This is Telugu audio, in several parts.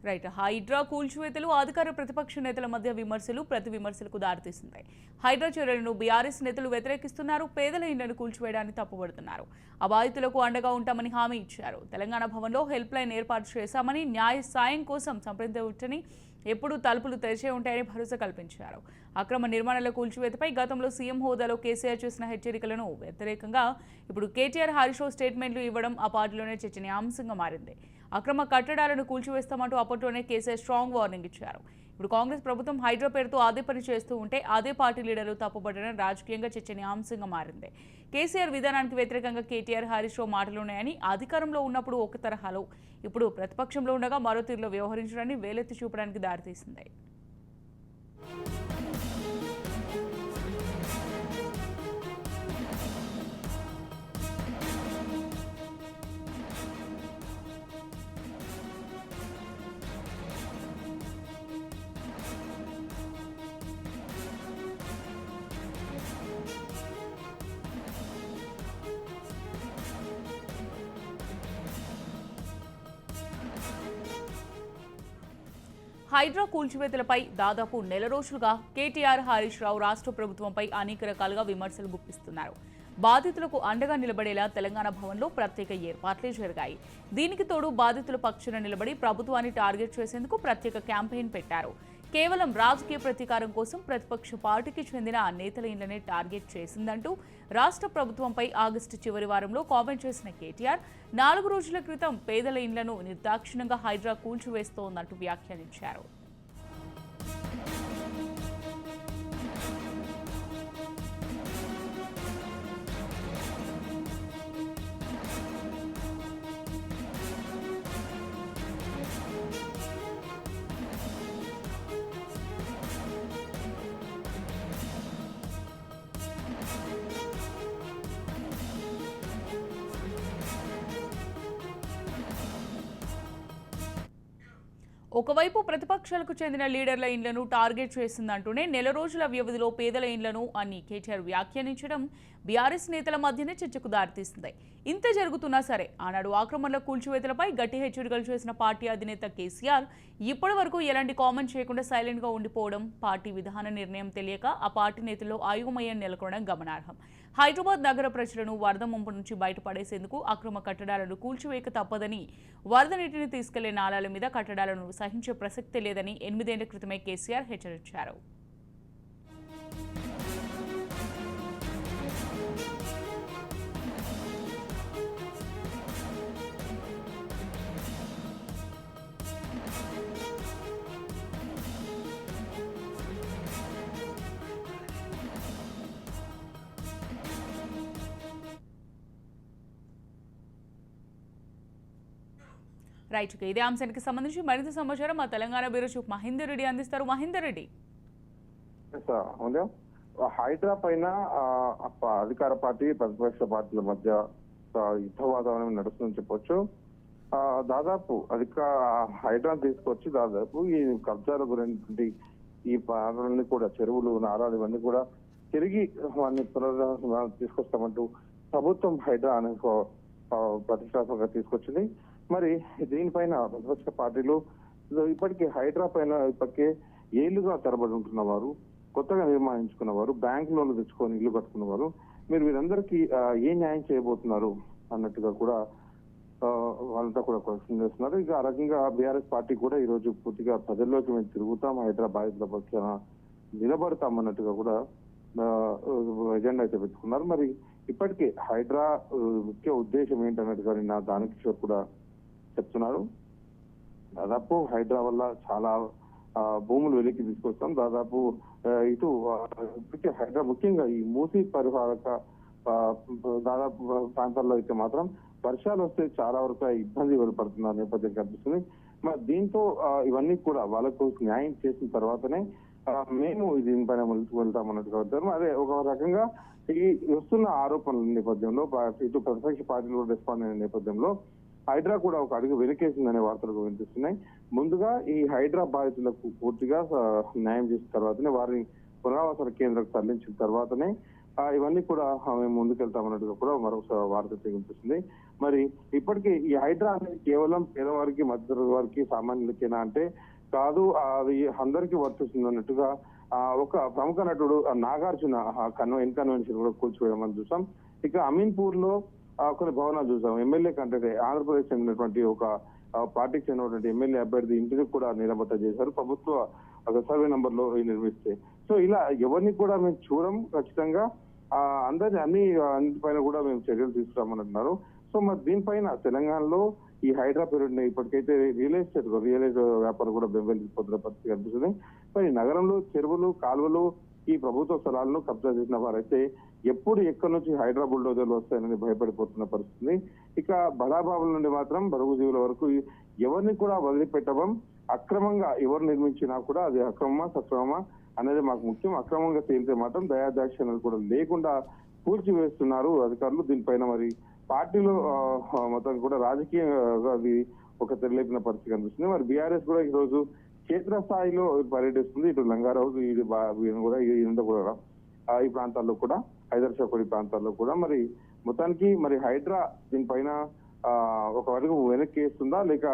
రైట్. హైడ్రా కూల్చివేతలు అధికార ప్రతిపక్ష నేతల మధ్య విమర్శలు ప్రతి విమర్శలకు దారితీస్తున్నాయి. హైడ్రా చర్యలను బీఆర్ఎస్ నేతలు వ్యతిరేకిస్తున్నారు. పేదల ఇళ్లను కూల్చివేయడాన్ని తప్పుపడుతున్నారు. ఆ బాధితులకు అండగా ఉంటామని హామీ ఇచ్చారు. తెలంగాణ భవన్లో హెల్ప్ లైన్ ఏర్పాటు చేశామని, న్యాయ సాయం కోసం సంప్రదించవచ్చని, ఎప్పుడూ తలుపులు తెరిచే ఉంటాయని భరోసా కల్పించారు. అక్రమ నిర్మాణాల కూల్చివేతపై గతంలో సీఎం హోదాలో కేసీఆర్ చేసిన హెచ్చరికలను వ్యతిరేకంగా ఇప్పుడు కేటీఆర్ హరీష్ రావు స్టేట్మెంట్లు ఇవ్వడం ఆ పార్టీలోనే చర్చనీయాంశంగా మారింది. అక్రమ కట్టడాలను కూల్చివేస్తామంటూ అప్పట్లోనే కేసీఆర్ స్ట్రాంగ్ వార్నింగ్ ఇచ్చారు. ఇప్పుడు కాంగ్రెస్ ప్రభుత్వం హైడ్రా పేరుతో అదే పని చేస్తూ ఉంటే అదే పార్టీ లీడర్లు తప్పుపడడం రాజకీయంగా చర్చనీయాంశంగా మారింది. కేసీఆర్ విధానానికి వ్యతిరేకంగా కేటీఆర్ హరీష్ రావు మాటలున్నాయని, అధికారంలో ఉన్నప్పుడు ఒక తరహాలో, ఇప్పుడు ప్రతిపక్షంలో ఉండగా మరో తీరులో వ్యవహరించడాన్ని వేలెత్తి చూపడానికి దారితీసింది. హైడ్రా కూల్చివేతలపై దాదాపు నెల రోజులుగా కేటీఆర్ హరీష్ రావు రాష్ట్ర ప్రభుత్వంపై అనేక రకాలుగా విమర్శలు గుప్పిస్తున్నారు. బాధితులకు అండగా నిలబడేలా తెలంగాణ భవన్లో ప్రత్యేక ఏర్పాట్లే జరిగాయి. దీనికి తోడు బాధితుల పక్షాన నిలబడి ప్రభుత్వాన్ని టార్గెట్ చేసేందుకు ప్రత్యేక క్యాంపెయిన్ పెట్టారు. కేవలం రాజకీయ ప్రతీకారం కోసం ప్రతిపక్ష పార్టీకి చెందిన నేతల ఇళ్లనే టార్గెట్ చేసిందంటూ రాష్ట్ర ప్రభుత్వంపై ఆగస్టు చివరి వారంలో కామెంట్ చేసిన కేటీఆర్ 4 రోజుల క్రితం పేదల ఇళ్లను నిర్దాక్షిణ్యంగా హైడ్రా కూల్చివేస్తోందంటూ వ్యాఖ్యానించారు. ఒకవైపు ప్రతిపక్షాలకు చెందిన లీడర్ల ఇండ్లను టార్గెట్ చేసిందంటూనే నెల రోజుల వ్యవధిలో పేదల ఇండ్లను అని కేటీఆర్ వ్యాఖ్యానించడం బీఆర్ఎస్ నేతల మధ్యనే చర్చకు దారితీస్తుంది. ఇంత జరుగుతున్నా సరే ఆనాడు ఆక్రమణల కూల్చివేతలపై గట్టి హెచ్చరికలు చేసిన పార్టీ అధినేత కేసీఆర్ ఇప్పటి వరకు ఎలాంటి కామెంట్ చేయకుండా సైలెంట్గా ఉండిపోవడం, పార్టీ విధాన నిర్ణయం తెలియక ఆ పార్టీ నేతల్లో అయోమయం నెలకొనడం గమనార్హం. హైదరాబాద్ నగర ప్రజలను వరద ముంపు నుంచి బయటపడేసేందుకు అక్రమ కట్టడాలను కూల్చివేయక తప్పదని, వరద నీటిని తీసుకెళ్లే నాలాల మీద కట్టడాలను సహించే ప్రసక్తే లేదని 8 ఏళ్ల క్రితమే కేసీఆర్ హెచ్చరించారు. రైట్. ఇదే అంశానికి సంబంధించి మరింత సమాచారం మా తెలంగాణ బ్యూరో చీఫ్ మహేందర్ రెడ్డి అందిస్తారు. మహేందర్ రెడ్డి, హైడ్రా పైన అధికార పార్టీ ప్రతిపక్ష పార్టీల మధ్య యుద్ధ వాతావరణం నడుస్తుందని చెప్పొచ్చు. దాదాపు హైడ్రా తీసుకొచ్చి దాదాపు ఈ కబ్జాల గురించి ఈ ప్రాంతాలన్నీ కూడా చెరువులు, నారాలు ఇవన్నీ కూడా తిరిగి వాటిని తీసుకొస్తామంటూ ప్రభుత్వం హైడ్రా అనే ప్రతిష్టాత్మకంగా తీసుకొచ్చింది. మరి దీనిపైన ప్రతిపక్ష పార్టీలు ఇప్పటికీ హైడ్రా పైన ఇప్పటికే ఏళ్లుగా తరబడి ఉంటున్న వారు, కొత్తగా నిర్మాణించుకున్న వారు, బ్యాంక్ లోన్లు తెచ్చుకొని ఇల్లు కట్టుకున్న వారు, మీరు వీరందరికీ ఏ న్యాయం చేయబోతున్నారు అన్నట్టుగా కూడా వాళ్ళంతా కూడా క్వశ్చన్ చేస్తున్నారు. ఇక ఆ రకంగా బీఆర్ఎస్ పార్టీ కూడా ఈ రోజు పూర్తిగా ప్రజల్లోకి మేము తిరుగుతాం, హైదరాబాద్ పక్షాన నిలబడతాం అన్నట్టుగా కూడా ఎజెండా అయితే పెట్టుకున్నారు. మరి ఇప్పటికే హైడ్రా ముఖ్య ఉద్దేశం ఏంటన్నట్టుగా నిన్న దానకిషోర్ కూడా చెప్తున్నారు. దాదాపు హైడ్రా వల్ల చాలా భూములు వెలికి తీసుకొస్తాం. దాదాపు ఇటు ఇప్పటికే హైడ్రా ముఖ్యంగా ఈ మూసీ పరివాహక దాదాపు ప్రాంతాల్లో అయితే మాత్రం వర్షాలు వస్తే చాలా వరకు ఇబ్బంది పడుతున్న నేపథ్యం కనిపిస్తుంది. మరి దీంతో ఇవన్నీ కూడా వాళ్ళకు న్యాయం చేసిన తర్వాతనే మేము దీనిపైన ముందుకు వెళ్తాం అన్నట్టుగా వచ్చారు. అదే ఒక రకంగా ఈ వస్తున్న ఆరోపణల నేపథ్యంలో ఇటు ప్రతిపక్ష పార్టీలు రెస్పాండ్ అయిన నేపథ్యంలో హైడ్రా కూడా ఒక అడుగు వెనకేసిందనే వార్తలు వినిపిస్తున్నాయి. ముందుగా ఈ హైడ్రా బాధితులకు పూర్తిగా న్యాయం చేసిన తర్వాతనే, వారిని పునరావాస కేంద్రం తరలించిన తర్వాతనే ఇవన్నీ కూడా మేము ముందుకెళ్తామన్నట్టుగా కూడా మరొక వార్త వినిపిస్తుంది. మరి ఇప్పటికీ ఈ హైడ్రా అనేది కేవలం పేదవారికి మధ్య వారికి సామాన్యులకేనా అంటే కాదు, అది అందరికీ వర్తిస్తుంది అన్నట్టుగా ఒక ప్రముఖ నటుడు నాగార్జున ఇన్కన్వెన్షన్ కూడా కూల్చివేయడం మనం చూసాం. ఇక అమీన్పూర్ లో కొన్ని భవనాలు చూసాం. ఎమ్మెల్యే కంటే ఆంధ్రప్రదేశ్ చెందినటువంటి ఒక పార్టీకి చెందినటువంటి ఎమ్మెల్యే అభ్యర్థి ఇంటిని కూడా నిలబట్ట చేశారు ప్రభుత్వ సర్వే నంబర్ లో నిర్మిస్తే. సో ఇలా ఎవరిని కూడా మేము చూడం, ఖచ్చితంగా అందరినీ అన్నిపైన కూడా మేము చర్యలు తీసుకురామని అంటున్నారు. సో మరి దీనిపైన తెలంగాణలో ఈ హైడ్రా పీరియడ్ ఇప్పటికైతే రియల్ ఎస్టేట్ వ్యాపారం కూడా బెంబేలిపోతున్న పరిస్థితి కనిపిస్తుంది. మరి నగరంలో చెరువులు కాలువలు ఈ ప్రభుత్వ స్థలాలను కబ్జా చేసిన వారైతే ఎప్పుడు ఎక్కడి నుంచి హైడ్రా బుల్డోజర్లు వస్తాయని భయపడిపోతున్న పరిస్థితి. ఇక బడాబాబుల నుండి మాత్రం బరువు జీవుల వరకు ఎవరిని కూడా వదిలిపెట్టడం, అక్రమంగా ఎవరు నిర్మించినా కూడా అది అక్రమమా సక్రమమా అనేది మాకు ముఖ్యం. అక్రమంగా తేలితే మాత్రం దయాదాక్షిణ్యాలు కూడా లేకుండా కూల్చివేస్తున్నారు అధికారులు. దీనిపైన మరి పార్టీలో మొత్తం కూడా రాజకీయంగా అది ఒక తెరలేపిన పరిస్థితి కనిపిస్తుంది. మరి బీఆర్ఎస్ కూడా ఈ రోజు క్షేత్రస్థాయిలో పర్యటిస్తుంది. ఇటు లంగారావు కూడా ఈ ప్రాంతాల్లో కూడా హైదర్ షాపురి ప్రాంతాల్లో కూడా మరి మొత్తానికి మరి హైడ్రా దీనిపైన ఒక అడుగు వెనక్కి వేస్తుందా లేక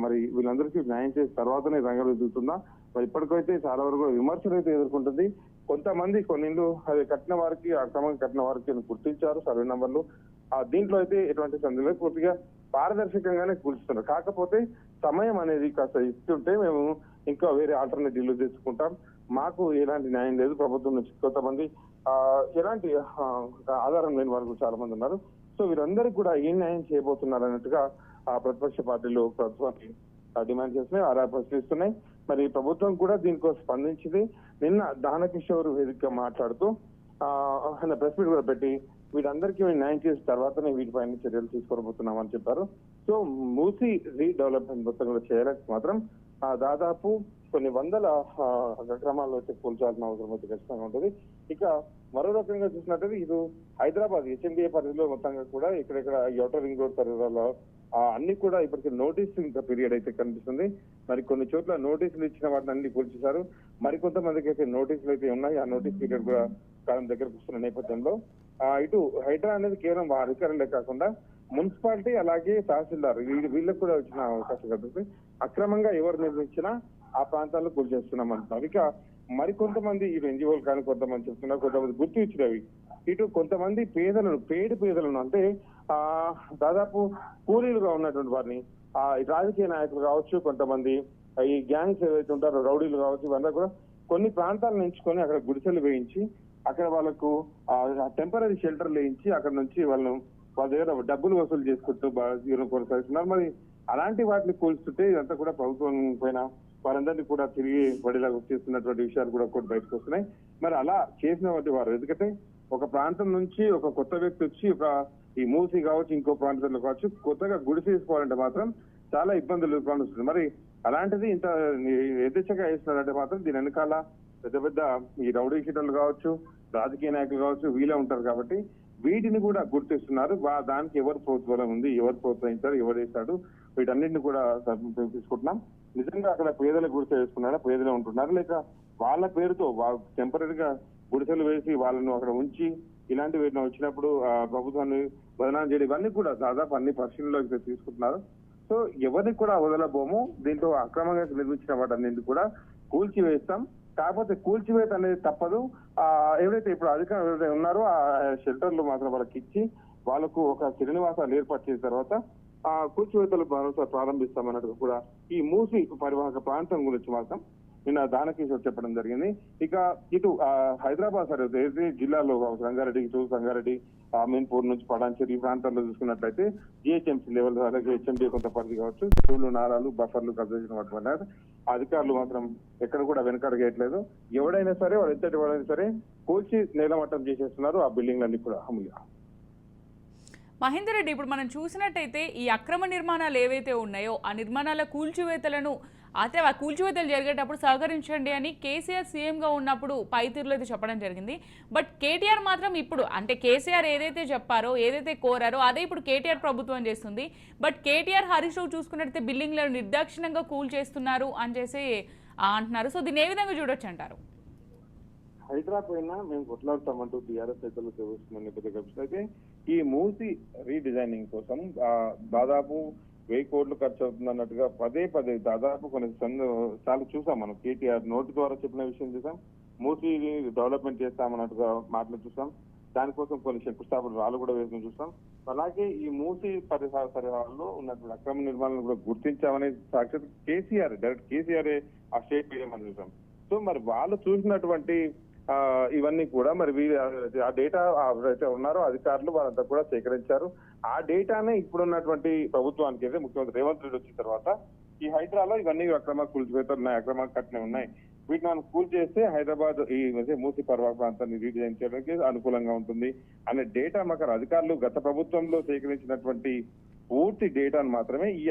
మరి వీళ్ళందరికీ న్యాయం చేసిన తర్వాతనే రంగంలో దిగుతుందా? మరి ఇప్పటికైతే చాలా వరకు విమర్శలు అయితే ఎదుర్కొంటుంది. కొంతమంది కొన్నిళ్ళు అది కట్టిన వారికి అక్రమంగా కట్టిన వారికి గుర్తించారు సర్వే నంబర్లు. దీంట్లో అయితే ఎటువంటి సందేహం పూర్తిగా పారదర్శకంగానే కూల్చుతున్నారు. కాకపోతే సమయం అనేది కాస్త ఇస్తుంటే మేము ఇంకా వేరే ఆల్టర్నేటివ్లు తెచ్చుకుంటాం, మాకు ఎలాంటి న్యాయం లేదు ప్రభుత్వం నుంచి. కొంతమంది ఎలాంటి ఆధారం లేని వారు చాలా మంది ఉన్నారు. సో వీరందరికీ కూడా ఏం న్యాయం చేయబోతున్నారు అన్నట్టుగా ప్రతిపక్ష పార్టీలు ప్రభుత్వాన్ని డిమాండ్ చేస్తున్నాయి, ప్రశ్నిస్తున్నాయి. మరి ప్రభుత్వం కూడా దీనికోసం స్పందించింది. నిన్న దానకిషోర్ వేదికగా మాట్లాడుతూ ప్రెస్ మీట్ కూడా పెట్టి వీటందరికీ న్యాయం చేసిన తర్వాతనే వీటిపైన చర్యలు తీసుకోబోతున్నామని చెప్పారు. సో మూసీ రీడెవలప్మెంట్ మొత్తం కూడా చేయడానికి మాత్రం దాదాపు కొన్ని వందల అక్రమాల్లో అయితే కూల్చాల్సిన అవసరం అయితే ఖచ్చితంగా ఉంటుంది. ఇక మరో రకంగా చూసినట్టయితే ఇది హైదరాబాద్ హెచ్ఎండిఏ పరిధిలో మొత్తంగా కూడా ఇక్కడెక్కడ ఔటర్ రింగ్ రోడ్ పరిధిలో అన్ని కూడా ఇప్పటికీ నోటీస్ ఇంకా పీరియడ్ అయితే కనిపిస్తుంది. మరి కొన్ని చోట్ల నోటీసులు ఇచ్చిన వాటిని అన్ని కూల్చేశారు. మరికొంతమందికి అయితే నోటీసులు అయితే ఉన్నాయి. ఆ నోటీస్ పీరియడ్ కూడా కాలం దగ్గరకు వస్తున్న నేపథ్యంలో ఇటు హైడ్రా అనేది కేవలం అధికారులే కాకుండా మున్సిపాలిటీ అలాగే తహసీల్దార్ వీళ్ళకి కూడా వచ్చిన అవకాశం కలుగుతుంది. అక్రమంగా ఎవరు నిర్మించినా ఆ ప్రాంతాల్లో కూల్చేస్తున్నాం అంటున్నారు. ఇక మరికొంతమంది ఇటు ఎన్జిఓలు కానీ కొంతమంది చెప్తున్నారు, కొంతమంది గుర్తు ఇచ్చినవి ఇటు కొంతమంది పేద పేదలను అంటే దాదాపు కూలీలుగా ఉన్నటువంటి వారిని రాజకీయ నాయకులు కావచ్చు, కొంతమంది ఈ గ్యాంగ్స్ ఏవైతే ఉంటారో రౌడీలు కావచ్చు, ఇవన్నీ కూడా కొన్ని ప్రాంతాలను ఎంచుకొని అక్కడ గుడిసెలు వేయించి అక్కడ వాళ్ళకు టెంపరీ షెల్టర్లు వేయించి అక్కడ నుంచి వాళ్ళ దగ్గర డబ్బులు వసూలు చేసుకుంటూ కొనసాగుతున్నారు. మరి అలాంటి వాటిని కూల్చుంటే ఇదంతా కూడా ప్రభుత్వం పైన వారందరినీ కూడా తిరిగి బడిలాగా చేస్తున్నటువంటి విషయాలు కూడా బయటకు వస్తున్నాయి. మరి అలా చేసినటువంటి వారు ఎందుకంటే ఒక ప్రాంతం నుంచి ఒక కొత్త వ్యక్తి వచ్చి ఈ మూసి కావచ్చు ఇంకో ప్రాంతంలో కావచ్చు కొత్తగా గుడిసె తీసుకోవాలంటే మాత్రం చాలా ఇబ్బందులు కానుస్తుంది. మరి అలాంటిది ఇంత యథేచ్ఛగా వేస్తున్నారంటే మాత్రం దీని వెనకాల పెద్ద పెద్ద ఈ రౌడీ షీటర్లు కావచ్చు, రాజకీయ నాయకులు కావచ్చు వీళ్ళే ఉంటారు. కాబట్టి వీటిని కూడా గుర్తిస్తున్నారు. దానికి ఎవరు ప్రోత్సాహం ఉంది, ఎవరు ప్రోత్సహించారు, ఎవరు వేశాడు, వీటన్నిటిని కూడా తీసుకుంటున్నాం. నిజంగా అక్కడ పేదలకు గుడిసె వేసుకున్నారా, పేదలే ఉంటున్నారు, లేక వాళ్ళ పేరుతో టెంపరీగా గుడిసెలు వేసి వాళ్ళను అక్కడ ఉంచి ఇలాంటి వీటిని వచ్చినప్పుడు ప్రభుత్వాన్ని బదనాం చేయడం ఇవన్నీ కూడా దాదాపు అన్ని పరిశీలనలోకి తీసుకుంటున్నారు. సో ఎవరిని కూడా వదలబోము. దీంట్లో అక్రమంగా నిర్మించిన వాటన్నింటి కూడా కూల్చివేస్తాం. కాకపోతే కూల్చివేత అనేది తప్పదు. ఎవరైతే ఇప్పుడు అధికారులు ఎవరైతే ఉన్నారో ఆ షెల్టర్లు మాత్రం వాళ్ళకి ఇచ్చి వాళ్ళకు ఒక శ్రీనివాసాలు ఏర్పాటు చేసిన తర్వాత కూల్చివేతలు ప్రారంభిస్తామన్నట్టు కూడా ఈ మూసి పరివాహక ప్రాంతం గురించి మాత్రం నిన్న దానకిషోర్ చెప్పడం జరిగింది. ఇక ఇటు హైదరాబాద్ సరిహద్దు జిల్లాలో రంగారెడ్డి సంగారెడ్డి అమీన్పూర్ నుంచి పడాన్చేరి ఈ ప్రాంతాల్లో చూసుకున్నట్లయితే జిహెచ్ఎంసీ లెవెల్ అలాగే హెచ్ఎండి కొంత పరిధి కావచ్చు చెరువులు నారాలు బఫర్లు కబ్జా చేసిన అధికారులు మాత్రం ఎక్కడ కూడా వెనకడగేయట్లేదు. ఎవడైనా సరే వాళ్ళు ఎంతటి వాడైనా సరే కూల్చి నేలమట్టం చేసేస్తున్నారు ఆ బిల్డింగ్లన్నీ కూడా. అమూల్య మహేందర్ రెడ్డి, ఇప్పుడు మనం చూసినట్టయితే ఈ అక్రమ నిర్మాణాలు ఏవైతే ఉన్నాయో ఆ నిర్మాణాల కూల్చివేతలను అయితే ఆ కూల్చివేతలు జరిగేటప్పుడు సహకరించండి అని కేసీఆర్ సీఎంగా ఉన్నప్పుడు పైతీరులో అయితే చెప్పడం జరిగింది. బట్ కేటీఆర్ మాత్రం ఇప్పుడు అంటే కేసీఆర్ ఏదైతే చెప్పారో ఏదైతే కోరారో అదే ఇప్పుడు కేటీఆర్ ప్రభుత్వం చేస్తుంది. బట్ కేటీఆర్ హరీష్ రావు చూసుకున్నట్టయితే బిల్డింగ్లను నిర్దాక్షిణ్యంగా కూల్ చేస్తున్నారు అని చేసి అంటున్నారు. సో దీన్ని ఏ విధంగా చూడొచ్చు అంటారు? హైదరాబాద్ పైన మేము కొట్లాడతామంటూ టీఆర్ఎస్ నేతలు తెలుస్తున్న నేపథ్యం అయితే ఈ మూసి రీడిజైనింగ్ కోసం దాదాపు 1000 కోట్లు ఖర్చు అవుతుంది అన్నట్టుగా పదే దాదాపు కొన్ని సార్లు చూసాం మనం. కేటీఆర్ నోటి ద్వారా చెప్పిన విషయం చూసాం. మూసి డెవలప్మెంట్ చేస్తామన్నట్టుగా మాటలు చూసాం. దానికోసం కొన్ని శంకుస్థాపన రాళ్ళు కూడా వేసిన చూసాం. అలాగే ఈ మూసి పరిసరాల్లో ఉన్నటువంటి అక్రమ నిర్మాణాలను కూడా గుర్తించామని సాక్షాత్ డైరెక్ట్ కేసీఆర్ ఆ స్టేట్ మీడియా చూసాం. సో మరి వాళ్ళు చూసినటువంటి ఇవన్నీ కూడా మరి ఆ డేటా ఎవరైతే ఉన్నారో అధికారులు వాళ్ళంతా కూడా సేకరించారు. ఆ డేటానే ఇప్పుడున్నటువంటి ప్రభుత్వానికి అయితే ముఖ్యమంత్రి రేవంత్ రెడ్డి వచ్చిన తర్వాత ఈ హైదరాబాద్ లో ఇవన్నీ అక్రమ కూల్చివేతలు ఉన్నాయి, అక్రమ కట్టినవి ఉన్నాయి. వీటిని మనం కూల్ చేస్తే హైదరాబాద్ ఈ మూసి పర్వత ప్రాంతాన్ని రీడిజైన్ చేయడానికి అనుకూలంగా ఉంటుంది అనే డేటా మాకు అధికారులు గత ప్రభుత్వంలో సేకరించినటువంటి పూర్తి డేటాను మాత్రమే ఈ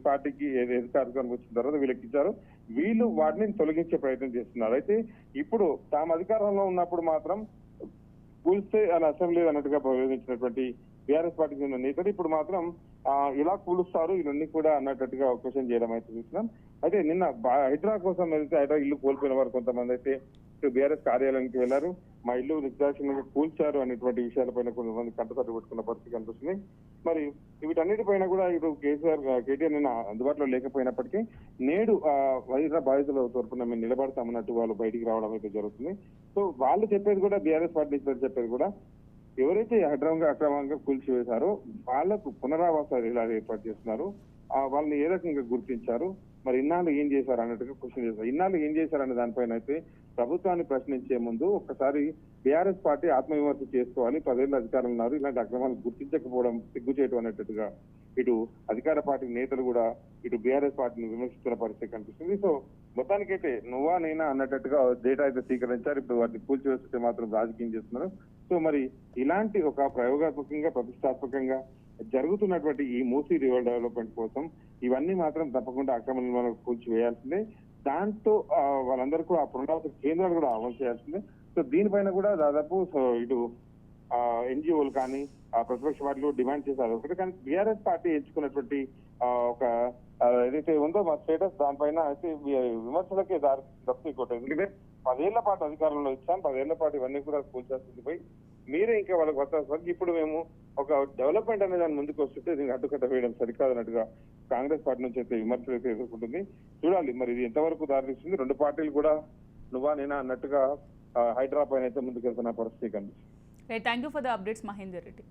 పార్టీకి అధికారికంగా వచ్చిన తర్వాత వీళ్ళకి ఇచ్చారు. వీళ్ళు వాటిని తొలగించే ప్రయత్నం చేస్తున్నారు. అయితే ఇప్పుడు తాము అధికారంలో ఉన్నప్పుడు మాత్రం కూల్స్తే అని అసెంబ్లీ అన్నట్టుగా ప్రవేశించినటువంటి బీఆర్ఎస్ పార్టీకి చెందిన నేతలు ఇప్పుడు మాత్రం ఇలా కూలుస్తారు ఇవన్నీ కూడా అన్నట్టుగా క్వశ్చన్ చేయడం అయితే చూసినాం. అయితే నిన్న హైదరాబాద్ కోసం వెళ్తే హైదరాబాద్ ఇల్లు కోల్పోయిన వారు కొంతమంది అయితే బీఆర్ఎస్ కార్యాలయానికి వెళ్లారు. మా ఇల్లు నిర్దాక్షిణ్యంగా కూల్చారు అనేటువంటి విషయాలపైన కొంతమంది కంటతట్టు పెట్టుకున్న పరిస్థితి కనిపిస్తుంది. మరి వీటన్నిటిపైన కూడా ఇటు కేటీఆర్ నిన్న అందుబాటులో లేకపోయినప్పటికీ నేడు హైదరాబాద్ బాధితుల తరఫున మేము నిలబడతామన్నట్టు వాళ్ళు బయటికి రావడం అయితే జరుగుతుంది. సో వాళ్ళు చెప్పేది కూడా బీఆర్ఎస్ పార్టీ చెప్పేది కూడా ఎవరైతే అక్రమంగా కూల్చివేశారో వాళ్లకు పునరావాస ఇలా ఏర్పాటు చేస్తున్నారు. వాళ్ళని ఏ రకంగా గుర్తించారు, మరి ఇన్నాళ్ళు ఏం చేశారు అన్నట్టుగా క్వశ్చన్ చేశారు. ఇన్నాళ్ళు ఏం చేశారనే దానిపైన అయితే ప్రభుత్వాన్ని ప్రశ్నించే ముందు ఒక్కసారి బీఆర్ఎస్ పార్టీ ఆత్మవిమర్శ చేసుకోవాలి. 10 ఏళ్ళ అధికారులు ఉన్నారు, ఇలాంటి అక్రమాలు గుర్తించకపోవడం సిగ్గు చేయడం అనేటట్టుగా ఇటు అధికార పార్టీ నేతలు కూడా ఇటు బీఆర్ఎస్ పార్టీని విమర్శిస్తున్న పరిస్థితి కనిపిస్తుంది. సో మొత్తానికైతే నువ్వా నేనా అన్నట్టుగా డేటా అయితే స్వీకరించారు. ఇప్పుడు వాటిని కూల్చివేస్తే మాత్రం రాజకీయం చేస్తున్నారు. సో మరి ఇలాంటి ఒక ప్రయోగాత్మకంగా ప్రతిష్టాత్మకంగా జరుగుతున్నటువంటి ఈ మూసీ రివర్ డెవలప్మెంట్ కోసం ఇవన్నీ మాత్రం తప్పకుండా అక్రమ నిర్మాణాలు కూల్చివేయాల్సిందే. దాంతో వాళ్ళందరూ కూడా ఆ పునరావాస కేంద్రాలు కూడా అమలు చేయాల్సిందే. సో దీనిపైన కూడా దాదాపు ఇటు ఎన్జిఓలు కానీ ప్రతిపక్ష పార్టీలు డిమాండ్ చేశారు ఒకటి. కానీ బీఆర్ఎస్ పార్టీ ఎంచుకున్నటువంటి ఒక ఏదైతే ఉందో మా స్టేటస్ దానిపైన అయితే విమర్శలకే దారి తప్పికొట్టారు. ఎందుకంటే 10 ఏళ్ల పాటు అధికారంలో ఇచ్చాం, 10 ఏళ్ల పాటు ఇవన్నీ కూడా కూల్చేస్తుంది పోయి మీరే ఇంకా వాళ్ళకి వస్తారు. ఇప్పుడు మేము ఒక డెవలప్మెంట్ అనే దాని ముందుకు వస్తుంటే దీనికి అడ్డుకట్ట వేయడం సరికాదన్నట్టుగా కాంగ్రెస్ పార్టీ నుంచి అయితే విమర్శలు అయితే ఎదుర్కొంటుంది. చూడాలి మరి ఇది ఎంతవరకు దారితీస్తుంది. 2 పార్టీలు కూడా నువ్వా నేనా అన్నట్టుగా హైదరాబాద్ పైన అయితే ముందుకు వెళ్తున్న పరిస్థితి కనిపిస్తుంది. Thank you for the updates Mahender Reddy.